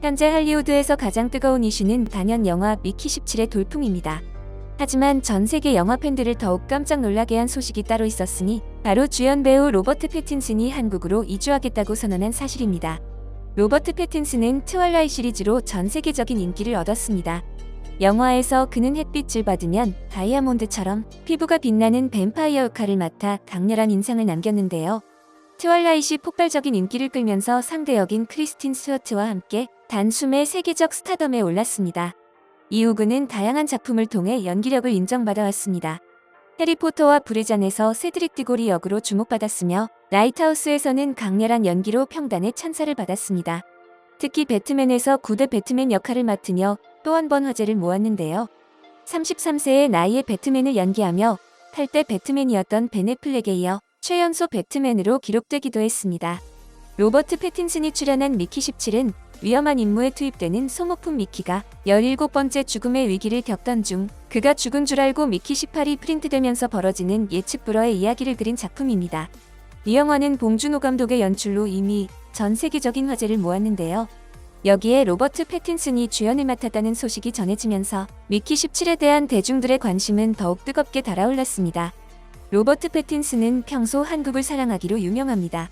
현재 할리우드에서 가장 뜨거운 이슈는 단연 영화 미키 17의 돌풍입니다. 하지만 전 세계 영화 팬들을 더욱 깜짝 놀라게 한 소식이 따로 있었으니 바로 주연 배우 로버트 패틴슨이 한국으로 이주하겠다고 선언한 사실입니다. 로버트 패틴슨은 트와일라이트 시리즈로 전 세계적인 인기를 얻었습니다. 영화에서 그는 햇빛을 받으면 다이아몬드처럼 피부가 빛나는 뱀파이어 역할을 맡아 강렬한 인상을 남겼는데요. 트와일라이트이 폭발적인 인기를 끌면서 상대 역인 크리스틴 스튜어트와 함께 단숨에 세계적 스타덤에 올랐습니다. 이후 그는 다양한 작품을 통해 연기력을 인정받아왔습니다. 해리포터와 불의 잔에서 세드릭 디고리 역으로 주목받았으며 라이트하우스에서는 강렬한 연기로 평단의 찬사를 받았습니다. 특히 배트맨에서 9대 배트맨 역할을 맡으며 또 한 번 화제를 모았는데요. 33세의 나이에 배트맨을 연기하며 8대 배트맨이었던 벤 애플렉에 이어 최연소 배트맨으로 기록되기도 했습니다. 로버트 패틴슨이 출연한 미키 17은 위험한 임무에 투입되는 소모품 미키가 17번째 죽음의 위기를 겪던 중 그가 죽은 줄 알고 미키 18이 프린트되면서 벌어지는 예측 불허의 이야기를 그린 작품입니다. 이 영화는 봉준호 감독의 연출로 이미 전 세계적인 화제를 모았는데요. 여기에 로버트 패틴슨이 주연을 맡았다는 소식이 전해지면서 미키 17에 대한 대중들의 관심은 더욱 뜨겁게 달아올랐습니다. 로버트 패틴슨은 평소 한국을 사랑하기로 유명합니다.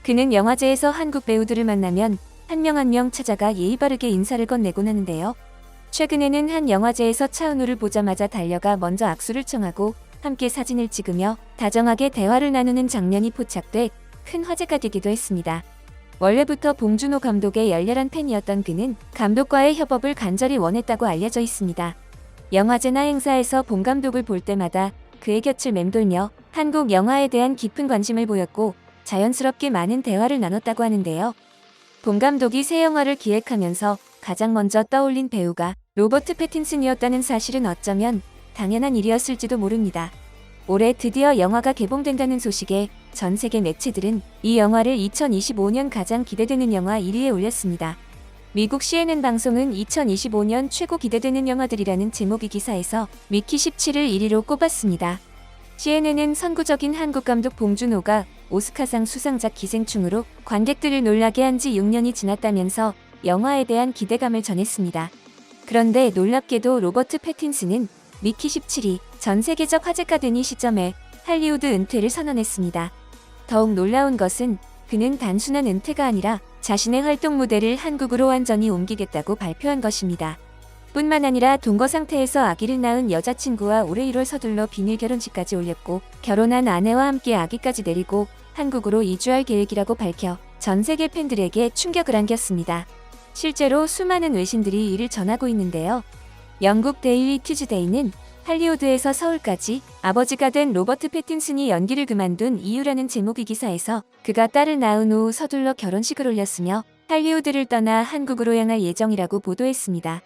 그는 영화제에서 한국 배우들을 만나면 한 명 한 명 찾아가 예의 바르게 인사를 건네곤 하는데요. 최근에는 한 영화제에서 차은우를 보자마자 달려가 먼저 악수를 청하고 함께 사진을 찍으며 다정하게 대화를 나누는 장면이 포착돼 큰 화제가 되기도 했습니다. 원래부터 봉준호 감독의 열렬한 팬이었던 그는 감독과의 협업을 간절히 원했다고 알려져 있습니다. 영화제나 행사에서 봉 감독을 볼 때마다 그의 곁을 맴돌며 한국 영화에 대한 깊은 관심을 보였고 자연스럽게 많은 대화를 나눴다고 하는데요. 봉 감독이 새 영화를 기획하면서 가장 먼저 떠올린 배우가 로버트 패틴슨이었다는 사실은 어쩌면 당연한 일이었을지도 모릅니다. 올해 드디어 영화가 개봉된다는 소식에 전 세계 매체들은 이 영화를 2025년 가장 기대되는 영화 1위에 올렸습니다. 미국 CNN 방송은 2025년 최고 기대되는 영화들이라는 제목의 기사에서 미키 17을 1위로 꼽았습니다. CNN은 선구적인 한국 감독 봉준호가 오스카상 수상작 기생충으로 관객들을 놀라게 한 지 6년이 지났다면서 영화에 대한 기대감을 전했습니다. 그런데 놀랍게도 로버트 패틴슨은 미키 17이 전 세계적 화제가 된 이 시점에 할리우드 은퇴를 선언했습니다. 더욱 놀라운 것은 그는 단순한 은퇴가 아니라 자신의 활동 무대를 한국으로 완전히 옮기겠다고 발표한 것입니다. 뿐만 아니라 동거 상태에서 아기를 낳은 여자친구와 올해 1월 서둘러 비밀 결혼식까지 올렸고 결혼한 아내와 함께 아기까지 데리고 한국으로 이주할 계획이라고 밝혀 전 세계 팬들에게 충격을 안겼습니다. 실제로 수많은 외신들이 이를 전하고 있는데요. 영국 데일리 튜즈데이는 할리우드에서 서울까지 아버지가 된 로버트 패틴슨이 연기를 그만둔 이유라는 제목의 기사에서 그가 딸을 낳은 후 서둘러 결혼식을 올렸으며 할리우드를 떠나 한국으로 향할 예정이라고 보도했습니다.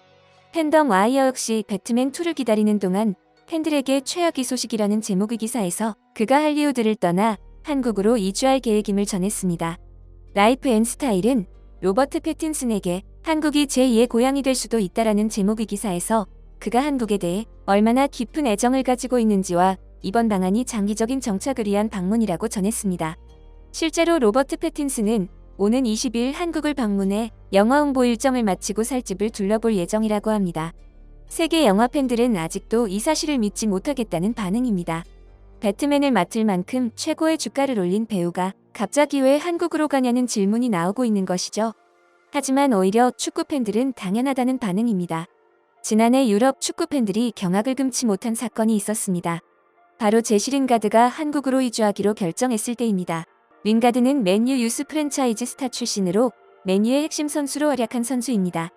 팬덤 와이어 역시 배트맨2를 기다리는 동안 팬들에게 최악의 소식이라는 제목의 기사에서 그가 할리우드를 떠나 한국으로 이주할 계획임을 전했습니다. 라이프 앤 스타일은 로버트 패틴슨에게 한국이 제2의 고향이 될 수도 있다라는 제목의 기사에서 그가 한국에 대해 얼마나 깊은 애정을 가지고 있는지와 이번 방한이 장기적인 정착을 위한 방문이라고 전했습니다. 실제로 로버트 패틴슨은 오는 20일 한국을 방문해 영화 홍보 일정을 마치고 살집을 둘러볼 예정이라고 합니다. 세계 영화 팬들은 아직도 이 사실을 믿지 못하겠다는 반응입니다. 배트맨을 맡을 만큼 최고의 주가를 올린 배우가 갑자기 왜 한국으로 가냐는 질문이 나오고 있는 것이죠. 하지만 오히려 축구 팬들은 당연하다는 반응입니다. 지난해 유럽 축구 팬들이 경악을 금치 못한 사건이 있었습니다. 바로 제시 링가드가 한국으로 이주하기로 결정했을 때입니다. 링가드는 맨유 유스 프랜차이즈 스타 출신으로 맨유의 핵심 선수로 활약한 선수입니다.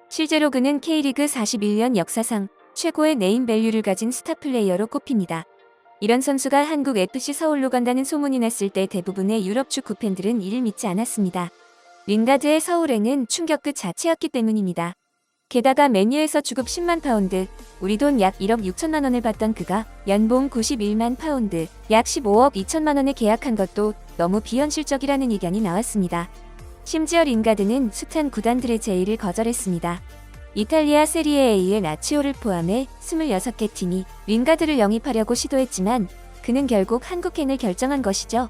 실제로 그는 K리그 41년 역사상 최고의 네임밸류를 가진 스타 플레이어로 꼽힙니다. 이런 선수가 한국 FC 서울로 간다는 소문이 났을 때 대부분의 유럽 축구 팬들은 이를 믿지 않았습니다. 링가드의 서울행은 충격 그 자체였기 때문입니다. 게다가 맨유에서 주급 10만 파운드, 우리 돈 약 1억 6천만 원을 받던 그가 연봉 91만 파운드, 약 15억 2천만 원에 계약한 것도 너무 비현실적이라는 의견이 나왔습니다. 심지어 링가드는 숱한 구단들의 제의를 거절했습니다. 이탈리아 세리에 A의 라치오를 포함해 26개 팀이 링가드를 영입하려고 시도했지만 그는 결국 한국행을 결정한 것이죠.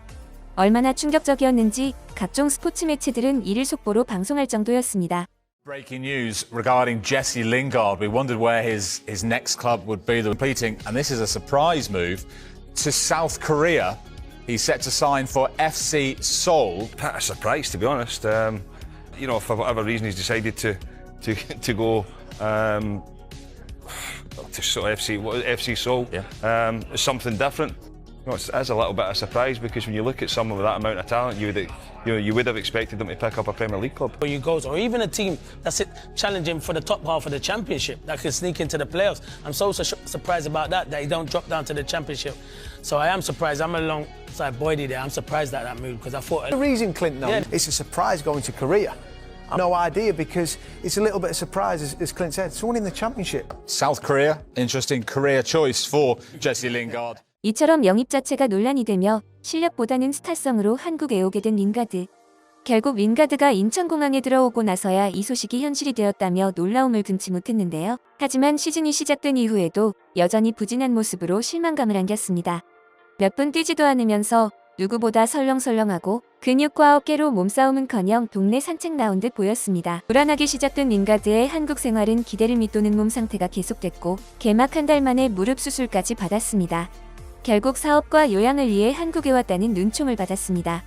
얼마나 충격적이었는지 각종 스포츠 매체들은 이를 속보로 방송할 정도였습니다. Breaking news regarding Jesse Lingard. We wondered where his next club would be. They're competing, and this is a surprise move to South Korea. He's set to sign for FC Seoul. A surprise, to be honest. You know, for whatever reason, he's decided to go to FC Seoul. Yeah. It's something different. You know, it is a little bit of a surprise because when you look at someone with that amount of talent, you would have expected them to pick up a Premier League club. Or you goes, or even a team that's challenging for the top half of the Championship that can sneak into the playoffs. I'm so surprised about that he don't drop down to the Championship. So I am surprised. I'm alongside Boydie there. I'm surprised at that move because I thought The reason, Clinton, though, it's a surprise going to Korea. I've no idea because it's a little bit of surprise, as Clint said. Someone in the Championship. South Korea, interesting career choice for Jesse Lingard. 이처럼 영입 자체가 논란이 되며 실력보다는 스타성으로 한국에 오게 된 링가드. 결국 링가드가 인천공항에 들어오고 나서야 이 소식이 현실이 되었다며 놀라움을 금치 못했는데요. 하지만 시즌이 시작된 이후에도 여전히 부진한 모습으로 실망감을 안겼습니다. 몇 분 뛰지도 않으면서 누구보다 설렁설렁하고 근육과 어깨로 몸싸움은커녕 동네 산책 나온 듯 보였습니다. 불안하게 시작된 링가드의 한국 생활은 기대를 밑도는 몸 상태가 계속됐고 개막 한 달 만에 무릎 수술까지 받았습니다. 결국 사업과 요양을 위해 한국에 왔다는 눈총을 받았습니다.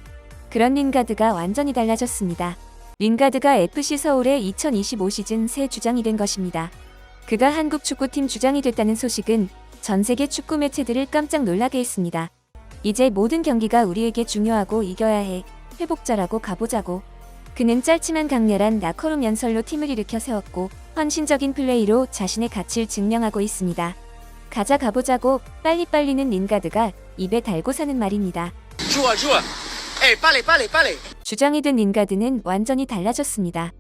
그런 링가드가 완전히 달라졌습니다. 링가드가 FC 서울의 2025 시즌 새 주장이 된 것입니다. 그가 한국 축구팀 주장이 됐다는 소식은 전 세계 축구 매체들을 깜짝 놀라게 했습니다. 이제 모든 경기가 우리에게 중요하고 이겨야 해. 회복자라고 가보자고. 그는 짧지만 강렬한 나커룸 연설로 팀을 일으켜 세웠고 헌신적인 플레이로 자신의 가치를 증명하고 있습니다. 가자 가보자고 빨리빨리는 링가드가 입에 달고 사는 말입니다. 좋아. 에이, 빨리. 주장이 된 링가드는 완전히 달라졌습니다.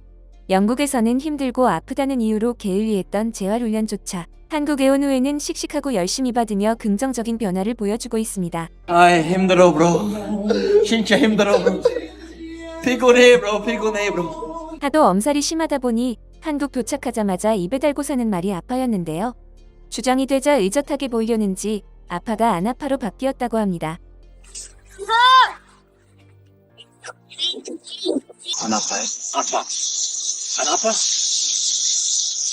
영국에서는 힘들고 아프다는 이유로 게을리했던 재활훈련조차 한국에 온 후에는 씩씩하고 열심히 받으며 긍정적인 변화를 보여주고 있습니다. 아이, 힘들어, bro. 진짜 힘들어, bro. 피곤해, bro. 하도 엄살이 심하다 보니 한국 도착하자마자 입에 달고 사는 말이 아파였는데요. 주장이 되자 의젓하게 보이려는지 아파가 안 아파로 바뀌었다고 합니다. 안 아파요?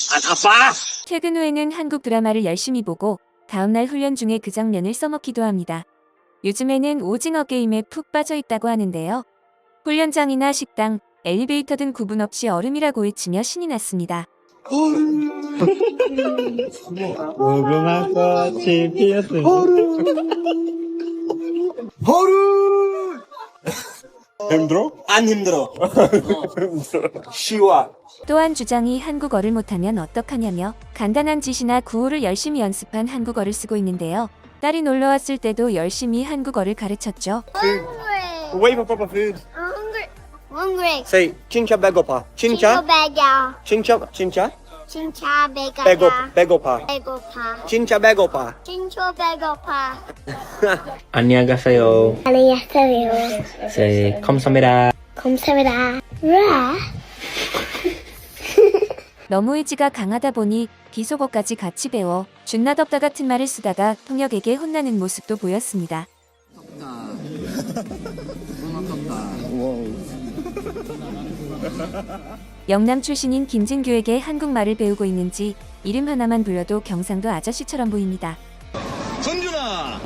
안 아파? 퇴근 후에는 한국 드라마를 열심히 보고 다음날 훈련 중에 그 장면을 써먹기도 합니다. 요즘에는 오징어 게임에 푹 빠져 있다고 하는데요. 훈련장이나 식당, 엘리베이터 등 구분 없이 얼음이라고 외치며 신이 났습니다. 무궁화 꽃이 피었습니다. 허루! 힘들어? 안 힘들어. 쉬워. 또한 주장이 한국어를 못하면 어떡하냐며 간단한 지시나 구호를 열심히 연습한 한국어를 쓰고 있는데요. 딸이 놀러왔을 때도 열심히 한국어를 가르쳤죠. Hungry. Wait for proper food. Hungry. Say, 진짜 배고파. 진짜? 배가. 진짜? 진짜 배가. 배고파. 배고파. 진짜 배고파. 진짜 배고파. 안녕하세요. 안녕하세요. 네, 감사합니다. 감사합니다. 라. 너무 의지가 강하다 보니 비속어까지 같이 배워 준나 덥다 같은 말을 쓰다가 통역에게 혼나는 모습도 보였습니다. 영남 출신인 김진규에게 한국말을 배우고 있는지 이름 하나만 불러도 경상도 아저씨처럼 보입니다. 전준아.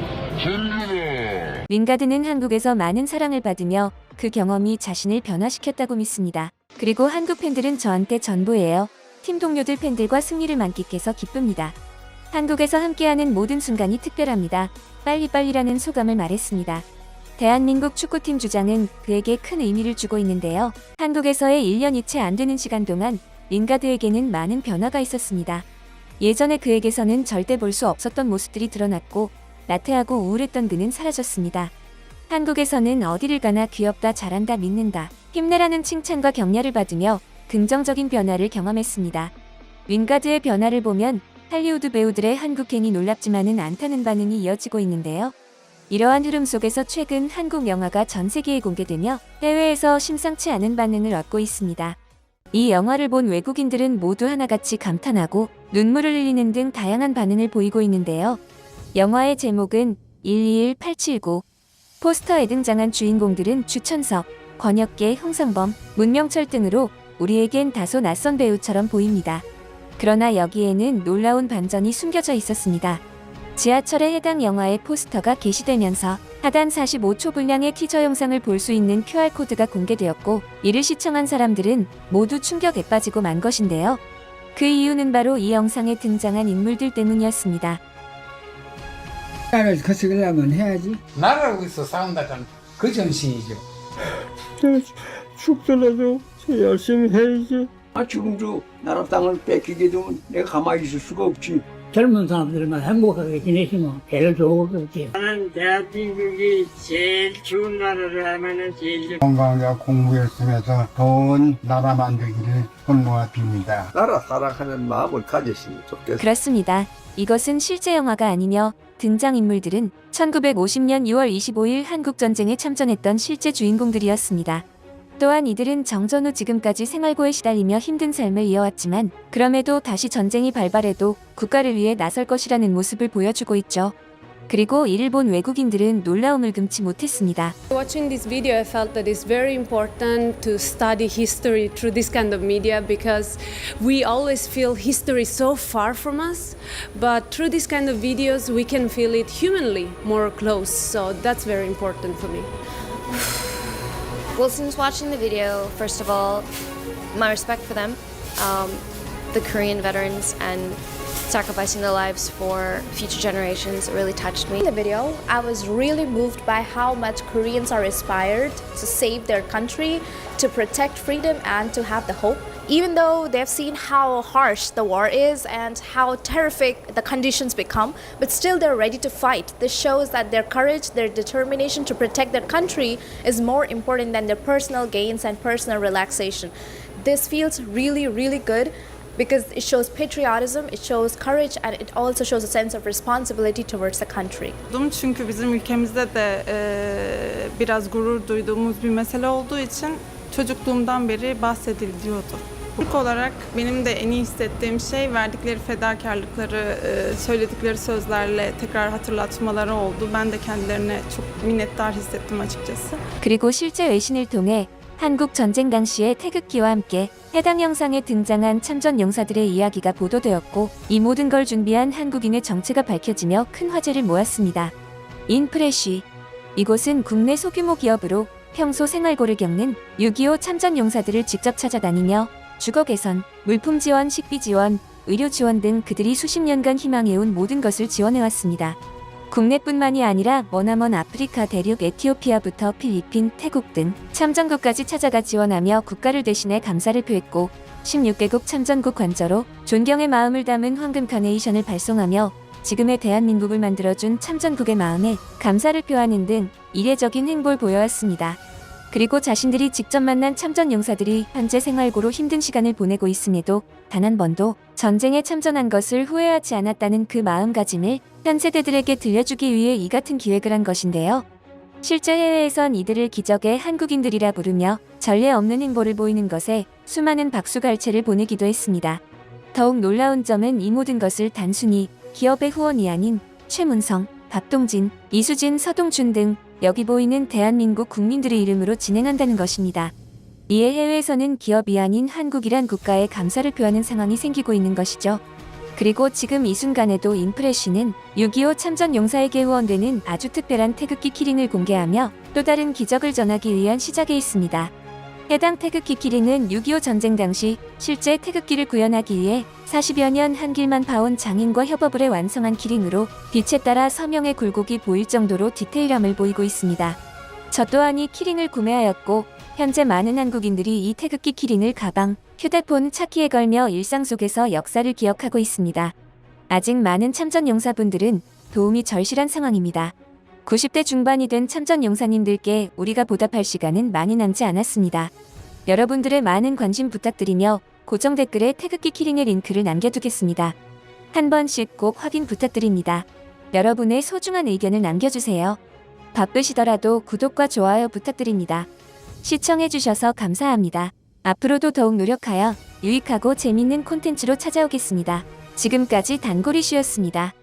링가드는 한국에서 많은 사랑을 받으며 그 경험이 자신을 변화시켰다고 믿습니다. 그리고 한국 팬들은 저한테 전부예요. 팀 동료들 팬들과 승리를 만끽해서 기쁩니다. 한국에서 함께하는 모든 순간이 특별합니다. 빨리빨리라는 소감을 말했습니다. 대한민국 축구팀 주장은 그에게 큰 의미를 주고 있는데요. 한국에서의 1년이 채 안 되는 시간 동안 링가드에게는 많은 변화가 있었습니다. 예전에 그에게서는 절대 볼 수 없었던 모습들이 드러났고 나태하고 우울했던 그는 사라졌습니다. 한국에서는 어디를 가나 귀엽다, 잘한다, 믿는다, 힘내라는 칭찬과 격려를 받으며 긍정적인 변화를 경험했습니다. 링가드의 변화를 보면 할리우드 배우들의 한국행이 놀랍지만은 않다는 반응이 이어지고 있는데요. 이러한 흐름 속에서 최근 한국 영화가 전 세계에 공개되며 해외에서 심상치 않은 반응을 얻고 있습니다. 이 영화를 본 외국인들은 모두 하나같이 감탄하고 눈물을 흘리는 등 다양한 반응을 보이고 있는데요. 영화의 제목은 121879. 포스터에 등장한 주인공들은 주천석, 권혁계, 홍성범, 문명철 등으로 우리에겐 다소 낯선 배우처럼 보입니다. 그러나 여기에는 놀라운 반전이 숨겨져 있었습니다. 지하철에 해당 영화의 포스터가 게시되면서 하단 45초 분량의 티저 영상을 볼 수 있는 QR코드가 공개되었고 이를 시청한 사람들은 모두 충격에 빠지고 만 것인데요. 그 이유는 바로 이 영상에 등장한 인물들 때문이었습니다. 나라를 거스르려면 해야지. 나라를 위해서 싸운다는 그 정신이죠. 죽더라도 열심히 해야지. 지금도 나라 땅을 뺏기게 되면 내가 가만히 있을 수가 없지. 젊은 사람들만 행복하게 지내시면 제일 좋을 것 같아요. 나는 대한민국이 제일 좋은 나라를 하면은 제일 건강하게 공부 열심히 해서 좋은 나라 만들기를 손모아 빕니다. 나라 사랑하는 마음을 가졌으면 좋겠어. 그렇습니다. 이것은 실제 영화가 아니며 등장인물들은 1950년 6월 25일 한국전쟁에 참전했던 실제 주인공들이었습니다. 또한 이들은 정전 후 지금까지 생활고에 시달리며 힘든 삶을 이어왔지만 그럼에도 다시 전쟁이 발발해도 국가를 위해 나설 것이라는 모습을 보여주고 있죠. 그리고 이를 본 외국인들은 놀라움을 금치 못했습니다. Watching this video, I felt that it's very important to study history through this kind of media because we always feel history so far from us, but through this kind of videos we can feel it humanly more close. So that's very important for me. Well, since watching the video, first of all, my respect for them, the Korean veterans, and sacrificing their lives for future generations really touched me. In the video, I was really moved by how much Koreans are inspired to save their country, to protect freedom, and to have the hope. Even though they've seen how harsh the war is and how terrific the conditions become, but still they're ready to fight. This shows that their courage, their determination to protect their country is more important than their personal gains and personal relaxation. This feels really, really good because it shows patriotism, it shows courage, and it also shows a sense of responsibility towards the country. Çünkü bizim ülkemizde de biraz gurur duyduğumuz bir mesele olduğu için çocukluğumdan beri bahsediliyordu. İlk olarak benim de en iyi hissettiğim şey verdikleri fedakarlıkları, söyledikleri sözlerle tekrar hatırlatmaları oldu. Ben de kendilerine çok minnettar hissettim açıkçası. 그리고 실제 외신을 통해 한국 전쟁 당시의 태극기와 함께 해당 영상에 등장한 참전 용사들의 이야기가 보도되었고 이 모든 걸 준비한 한국인의 정체가 밝혀지며 큰 화제를 모았습니다. 인프레쉬. 이곳은 국내 소규모 기업으로 평소 생활고를 겪는 6.25 참전 용사들을 직접 찾아다니며 주거 개선, 물품 지원, 식비 지원, 의료 지원 등 그들이 수십 년간 희망해온 모든 것을 지원해왔습니다. 국내뿐만이 아니라 머나먼 아프리카 대륙 에티오피아부터 필리핀, 태국 등 참전국까지 찾아가 지원하며 국가를 대신해 감사를 표했고 16개국 참전국 관저로 존경의 마음을 담은 황금 카네이션을 발송하며 지금의 대한민국을 만들어준 참전국의 마음에 감사를 표하는 등 이례적인 행보를 보여왔습니다. 그리고 자신들이 직접 만난 참전 용사들이 현재 생활고로 힘든 시간을 보내고 있음에도 단 한 번도 전쟁에 참전한 것을 후회하지 않았다는 그 마음가짐을 현 세대들에게 들려주기 위해 이 같은 기획을 한 것인데요. 실제 해외에선 이들을 기적의 한국인들이라 부르며 전례 없는 행보를 보이는 것에 수많은 박수갈채를 보내기도 했습니다. 더욱 놀라운 점은 이 모든 것을 단순히 기업의 후원이 아닌 최문성, 박동진, 이수진, 서동춘 등 여기 보이는 대한민국 국민들의 이름으로 진행한다는 것입니다. 이에 해외에서는 기업이 아닌 한국이란 국가에 감사를 표하는 상황이 생기고 있는 것이죠. 그리고 지금 이 순간에도 인프레쉬는 6.25 참전 용사에게 후원되는 아주 특별한 태극기 키링을 공개하며 또 다른 기적을 전하기 위한 시작에 있습니다. 해당 태극기 키링은 6.25 전쟁 당시 실제 태극기를 구현하기 위해 40여 년 한 길만 봐온 장인과 협업을 해 완성한 키링으로 빛에 따라 서명의 굴곡이 보일 정도로 디테일함을 보이고 있습니다. 저 또한 이 키링을 구매하였고 현재 많은 한국인들이 이 태극기 키링을 가방, 휴대폰, 차키에 걸며 일상 속에서 역사를 기억하고 있습니다. 아직 많은 참전 용사분들은 도움이 절실한 상황입니다. 90대 중반이 된 참전 용사님들께 우리가 보답할 시간은 많이 남지 않았습니다. 여러분들의 많은 관심 부탁드리며 고정 댓글에 태극기 키링의 링크를 남겨두겠습니다. 한 번씩 꼭 확인 부탁드립니다. 여러분의 소중한 의견을 남겨주세요. 바쁘시더라도 구독과 좋아요 부탁드립니다. 시청해주셔서 감사합니다. 앞으로도 더욱 노력하여 유익하고 재밌는 콘텐츠로 찾아오겠습니다. 지금까지 단골이슈였습니다.